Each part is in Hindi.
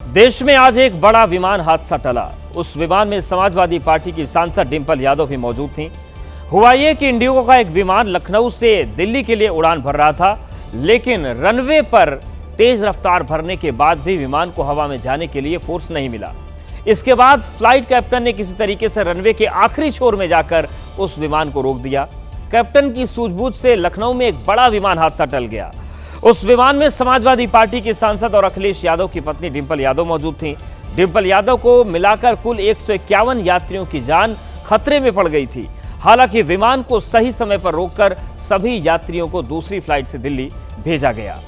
देश में आज एक बड़ा विमान हादसा टला। उस विमान में समाजवादी पार्टी की सांसद डिंपल यादव भी मौजूद थीं। हुआ ये कि इंडिगो का एक विमान लखनऊ से दिल्ली के लिए उड़ान भर रहा था, लेकिन रनवे पर तेज रफ्तार भरने के बाद भी विमान को हवा में जाने के लिए फोर्स नहीं मिला। इसके बाद फ्लाइट कैप्टन ने किसी तरीके से रनवे के आखिरी छोर में जाकर उस विमान को रोक दिया। कैप्टन की सूझबूझ से लखनऊ में एक बड़ा विमान हादसा टल गया। उस विमान में समाजवादी पार्टी के सांसद और अखिलेश यादव की पत्नी डिंपल यादव मौजूद थीं। डिंपल यादव को मिलाकर कुल 151 यात्रियों की जान खतरे में पड़ गई थी। हालांकि विमान को सही समय पर रोककर सभी यात्रियों को दूसरी फ्लाइट से दिल्ली भेजा गया।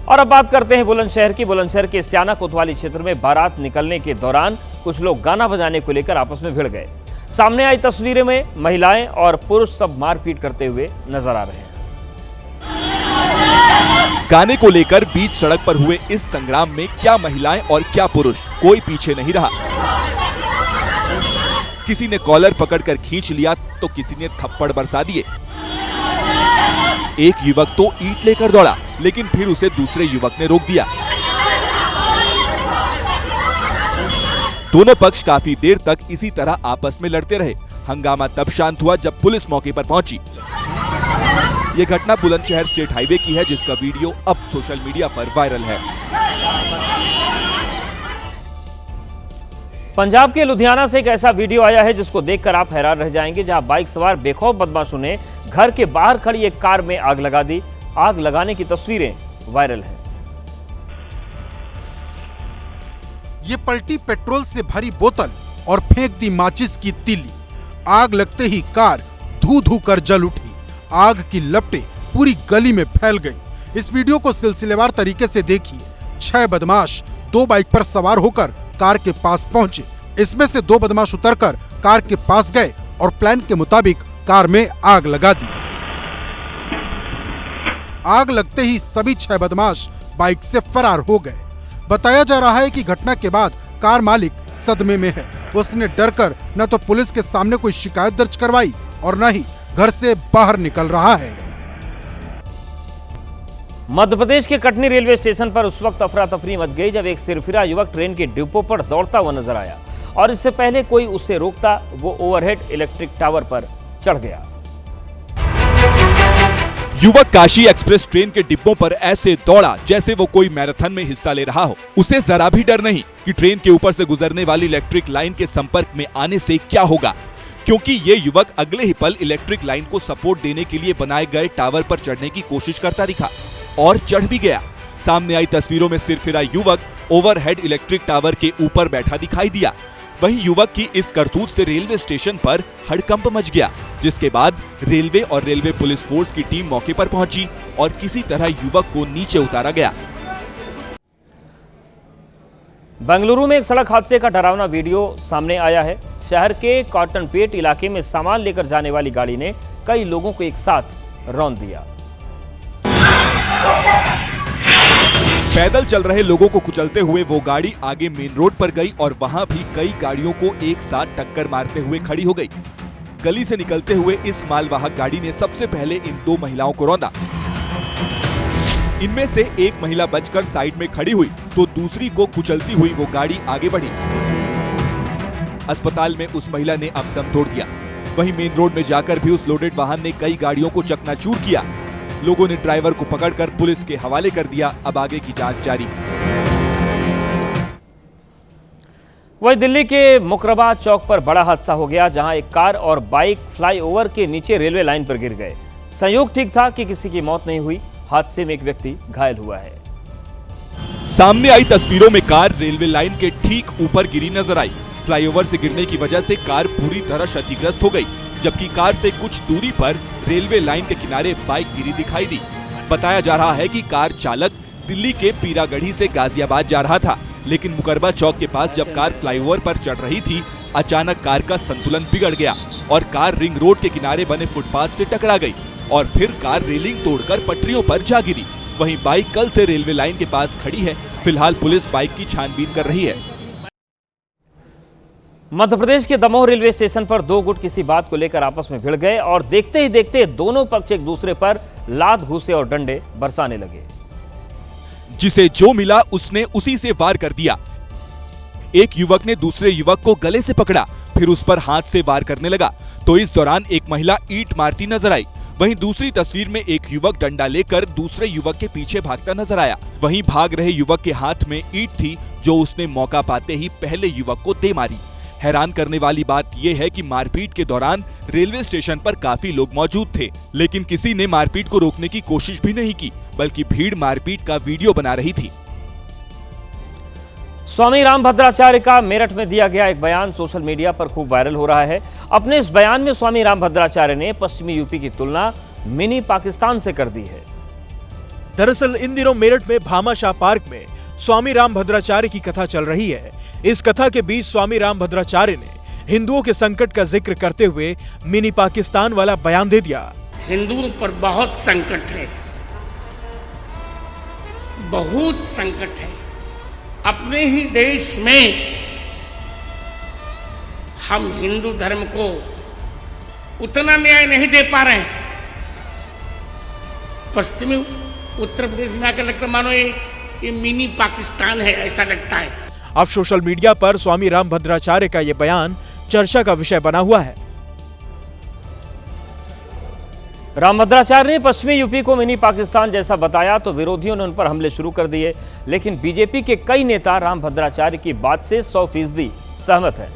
और अब बात करते हैं बुलंदशहर की। बुलंदशहर के स्याना कोतवाली क्षेत्र में बारात निकलने के दौरान कुछ लोग गाना बजाने को लेकर आपस में भिड़ गए। सामने आई तस्वीरें में महिलाएं और पुरुष सब मारपीट करते हुए नजर आ रहे हैं। गाने को लेकर बीच सड़क पर हुए इस संग्राम में क्या महिलाएं और क्या पुरुष, कोई पीछे नहीं रहा। किसी ने कॉलर पकड़कर खींच लिया तो किसी ने थप्पड़ बरसा दिए। एक युवक तो ईंट लेकर दौड़ा, लेकिन फिर उसे दूसरे युवक ने रोक दिया। दोनों पक्ष काफी देर तक इसी तरह आपस में लड़ते रहे। हंगामा तब शांत हुआ जब पुलिस मौके पर पहुंची। ये घटना बुलंदशहर स्टेट हाईवे की है, जिसका वीडियो अब सोशल मीडिया पर वायरल है। पंजाब के लुधियाना से एक ऐसा वीडियो आया है जिसको देखकर आप हैरान रह जाएंगे, जहां बाइक सवार बेखौफ बदमाशों ने घर के बाहर खड़ी एक कार में आग लगा दी। आग लगाने की तस्वीरें वायरल हैं। ये पलटी पेट्रोल से भरी बोतल और फेंक दी माचिस की तीली। आग लगते ही कार धू धू कर जल उठी। आग की लपटें पूरी गली में फैल गईं। इस वीडियो को सिलसिलेवार तरीके से देखिए। 6 बदमाश 2 बाइक पर सवार होकर कार के पास पहुंचे। इसमें से 2 बदमाश उतरकर कार के पास गए और प्लान के मुताबिक कार में आग लगा दी। आग लगते ही सभी 6 बदमाश बाइक से फरार हो गए। बताया जा रहा है कि घटना के बाद कार मालिक सदमे में है। उसने डरकर न तो पुलिस के सामने कोई शिकायत दर्ज करवाई और न ही घर से बाहर निकल रहा है। मध्य प्रदेश के कटनी रेलवे स्टेशन पर उस वक्त अफरा तफरी मच गई जब एक सिरफिरा युवक ट्रेन के डिब्बों पर दौड़ता हुआ नजर आया और इससे पहले कोई उसे रोकता वो ओवरहेड इलेक्ट्रिक टावर पर चढ़ गया। युवक काशी एक्सप्रेस ट्रेन के डिब्बों पर ऐसे दौड़ा जैसे वो कोई मैराथन में हिस्सा ले रहा हो। उसे जरा भी डर नहीं कि ट्रेन के ऊपर से गुजरने वाली इलेक्ट्रिक लाइन के संपर्क में आने से क्या होगा, क्योंकि ये युवक अगले ही पल इलेक्ट्रिक लाइन को सपोर्ट देने के लिए बनाए गए टावर पर चढ़ने की कोशिश करता दिखा और चढ़ भी गया। सामने आई तस्वीरों में सिरफिरा युवक ओवरहेड इलेक्ट्रिक टावर के ऊपर बैठा दिखाई दिया। वहीं युवक की इस करतूत से रेलवे स्टेशन पर हड़कंप मच गया, जिसके बाद रेलवे और रेलवे पुलिस फोर्स की टीम मौके पर पहुंची और किसी तरह युवक को नीचे उतारा गया। बेंगलुरु में एक सड़क हादसे का डरावना वीडियो सामने आया है। शहर के कॉटनपेट इलाके में सामान लेकर जाने वाली गाड़ी ने कई लोगों को एक साथ रौंद दिया। पैदल चल रहे लोगों को कुचलते हुए वो गाड़ी आगे मेन रोड पर गई और वहां भी कई गाड़ियों को एक साथ टक्कर मारते हुए खड़ी हो गई। गली से निकलते हुए इस मालवाहक गाड़ी ने सबसे पहले इन 2 महिलाओं को रौंदा। इनमें से एक महिला बचकर साइड में खड़ी हुई तो दूसरी को कुचलती हुई वो गाड़ी आगे बढ़ी। अस्पताल में उस महिला ने अब दम तोड़ दिया। वहीं मेन रोड में जाकर भी उस लोडेड वाहन ने कई गाड़ियों को चकनाचूर किया। लोगों ने ड्राइवर को पकड़कर पुलिस के हवाले कर दिया। अब आगे की जांच जारी। वहीं दिल्ली के मुकरबा चौक पर बड़ा हादसा हो गया, जहां एक कार और बाइक फ्लाईओवर के नीचे रेलवे लाइन पर गिर गए। संयोग ठीक था कि किसी की मौत नहीं हुई। हादसे में एक व्यक्ति घायल हुआ है। सामने आई तस्वीरों में कार रेलवे लाइन के ठीक ऊपर गिरी नजर आई। फ्लाईओवर से गिरने की वजह से कार पूरी तरह क्षतिग्रस्त हो गई, जबकि कार से कुछ दूरी पर रेलवे लाइन के किनारे बाइक गिरी दिखाई दी। बताया जा रहा है कि कार चालक दिल्ली के पीरागढ़ी से गाजियाबाद जा रहा था, लेकिन मुकरबा चौक के पास जब कार फ्लाईओवर पर चढ़ रही थी, अचानक कार का संतुलन बिगड़ गया और कार रिंग रोड के किनारे बने फुटपाथ से टकरा गई और फिर कार रेलिंग तोड़कर पटरियों पर जा गिरी। वहीं बाइक कल से रेलवे लाइन के पास खड़ी है। फिलहाल पुलिस बाइक की छानबीन कर रही है। मध्य प्रदेश के दमोह रेलवे स्टेशन पर 2 गुट किसी बात को लेकर आपस में भिड़ गए और देखते ही देखते दोनों पक्ष एक दूसरे पर लात घूंसे और डंडे बरसाने लगे। जिसे जो मिला उसने उसी से वार कर दिया। एक युवक ने दूसरे युवक को गले से पकड़ा, फिर उस पर हाथ से वार करने लगा तो इस दौरान एक महिला ईंट मारती नजर आई। वहीं दूसरी तस्वीर में एक युवक डंडा लेकर दूसरे युवक के पीछे भागता नजर आया। वहीं भाग रहे युवक के हाथ में ईंट थी जो उसने मौका पाते ही पहले युवक को दे मारी। हैरान करने वाली बात यह है कि मारपीट के दौरान रेलवे स्टेशन पर काफी लोग मौजूद थे, लेकिन किसी ने मारपीट को रोकने की कोशिश भी नहीं की, बल्कि भीड़ मारपीट का वीडियो बना रही थी। स्वामी रामभद्राचार्य का मेरठ में दिया गया एक बयान सोशल मीडिया पर खूब वायरल हो रहा है। अपने इस बयान में स्वामी रामभद्राचार्य ने पश्चिमी यूपी की तुलना मिनी पाकिस्तान से कर दी है। दरअसल इन दिनों मेरठ में भामाशाह पार्क में स्वामी रामभद्राचार्य की कथा चल रही है। इस कथा के बीच स्वामी रामभद्राचार्य ने हिंदुओं के संकट का जिक्र करते हुए मिनी पाकिस्तान वाला बयान दे दिया। हिंदुओं पर बहुत संकट है, बहुत संकट है। अपने ही देश में हम हिंदू धर्म को उतना न्याय नहीं दे पा रहे हैं। पश्चिमी उत्तर प्रदेश में आकर लगता मानो ये मिनी पाकिस्तान है, ऐसा लगता है। अब सोशल मीडिया पर स्वामी रामभद्राचार्य का यह बयान चर्चा का विषय बना हुआ है। रामभद्राचार्य ने पश्चिमी यूपी को मिनी पाकिस्तान जैसा बताया तो विरोधियों ने उन पर हमले शुरू कर दिए, लेकिन बीजेपी के कई नेता रामभद्राचार्य की बात से 100% सहमत हैं।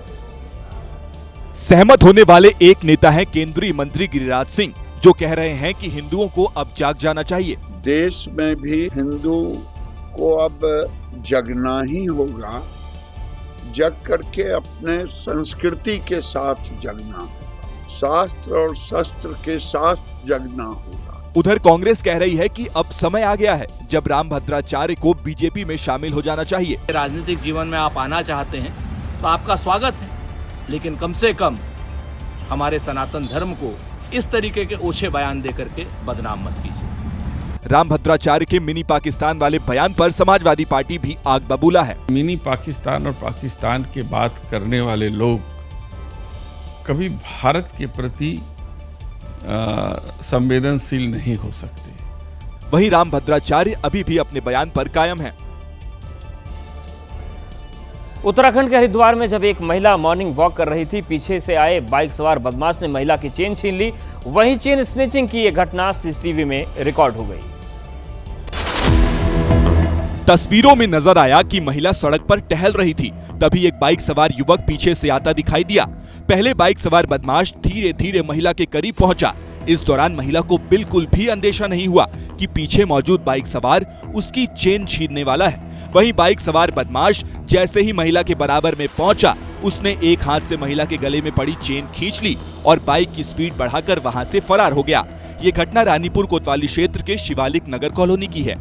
सहमत होने वाले एक नेता हैं केंद्रीय मंत्री गिरिराज सिंह, जो कह रहे हैं कि हिंदुओं को अब जाग जाना चाहिए। देश में भी हिंदू को अब जगना ही होगा, जग करके अपने संस्कृति के साथ जगना होगा, शास्त्र और शस्त्र के साथ जगना होगा। उधर कांग्रेस कह रही है कि अब समय आ गया है जब रामभद्राचार्य को बीजेपी में शामिल हो जाना चाहिए। राजनीतिक जीवन में आप आना चाहते हैं तो आपका स्वागत है, लेकिन कम से कम हमारे सनातन धर्म को इस तरीके के ओछे बयान दे करके बदनाम मत कीजिए। रामभद्राचार्य के मिनी पाकिस्तान वाले बयान पर समाजवादी पार्टी भी आग बबूला है। मिनी पाकिस्तान और पाकिस्तान की बात करने वाले लोग कभी भारत के प्रति संवेदनशील नहीं हो सकते। वहीं रामभद्राचार्य अभी भी अपने बयान पर कायम हैं। उत्तराखंड के हरिद्वार में जब एक महिला मॉर्निंग वॉक कर रही थी, पीछे से आए बाइक सवार बदमाश ने महिला की चेन छीन ली। वहीं चेन स्नैचिंग की यह घटना सीसीटीवी में रिकॉर्ड हो गई। तस्वीरों में नजर आया कि महिला सड़क पर टहल रही थी, तभी एक बाइक सवार युवक पीछे से आता दिखाई दिया। पहले बाइक सवार बदमाश धीरे धीरे महिला के करीब पहुंचा। इस दौरान महिला को बिल्कुल भी अंदेशा नहीं हुआ कि पीछे मौजूद बाइक सवार उसकी चेन छीनने वाला है। वहीं बाइक सवार बदमाश जैसे ही महिला के बराबर में पहुंचा, उसने एक हाथ से महिला के गले में पड़ी चेन खींच ली और बाइक की स्पीड बढ़ाकर वहां से फरार हो गया। ये घटना रानीपुर कोतवाली क्षेत्र के शिवालिक नगर कॉलोनी की है।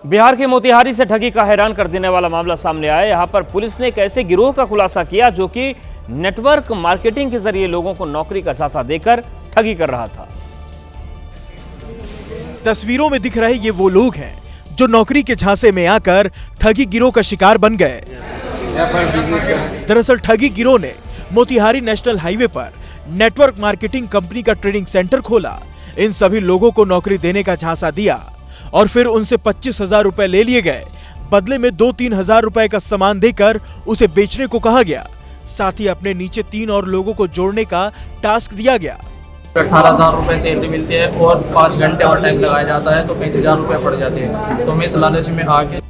बिहार के मोतिहारी से ठगी का हैरान कर देने वाला मामला सामने आया। यहां पर पुलिस ने एक ऐसे गिरोह का खुलासा किया जो कि नेटवर्क मार्केटिंग के जरिए लोगों को नौकरी का झांसा देकर ठगी कर रहा था। तस्वीरों में दिख रहे ये वो लोग हैं जो नौकरी के झांसे में आकर ठगी गिरोह का शिकार बन गए। दरअसल ठगी गिरोह ने मोतिहारी नेशनल हाईवे पर नेटवर्क मार्केटिंग कंपनी का ट्रेनिंग सेंटर खोला। इन सभी लोगों को नौकरी देने का झांसा दिया और फिर उनसे 25,000 रुपए ले लिए गए। बदले में 2-3 हजार रुपए का सामान देकर उसे बेचने को कहा गया। साथ ही अपने नीचे 3 और लोगों को जोड़ने का टास्क दिया गया। 18,000 रुपए सैलरी मिलती है और 5 घंटे और टाइम लगाया जाता है तो 35,000 रुपए पड़ जाते हैं। तो मैं इस लालच में आके,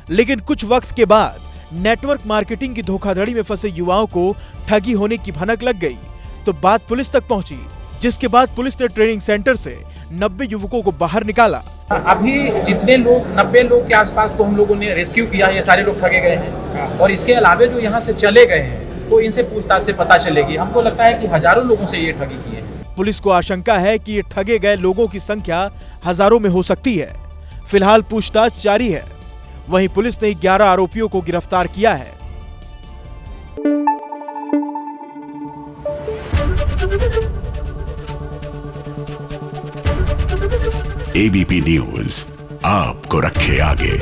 लेकिन कुछ वक्त के बाद नेटवर्क मार्केटिंग की धोखाधड़ी में फंसे युवाओं को ठगी होने की भनक लग गई तो बात पुलिस तक पहुंची, जिसके बाद पुलिस ने ट्रेनिंग सेंटर से 90 युवकों को बाहर निकाला। अभी जितने लोग 90 लोग के आसपास को हम लोगों ने रेस्क्यू किया, ये सारे लोग ठगे गए हैं और इसके अलावा जो यहाँ से चले गए हैं तो इनसे पूछताछ से पता चलेगी। हमको लगता है कि हजारों लोगों से ये ठगी की है। पुलिस को आशंका है कि ये ठगे गए लोगों की संख्या हजारों में हो सकती है। फिलहाल पूछताछ जारी है। वहीं पुलिस ने 11 आरोपियों को गिरफ्तार किया है। एबीपी न्यूज आपको रखे आगे।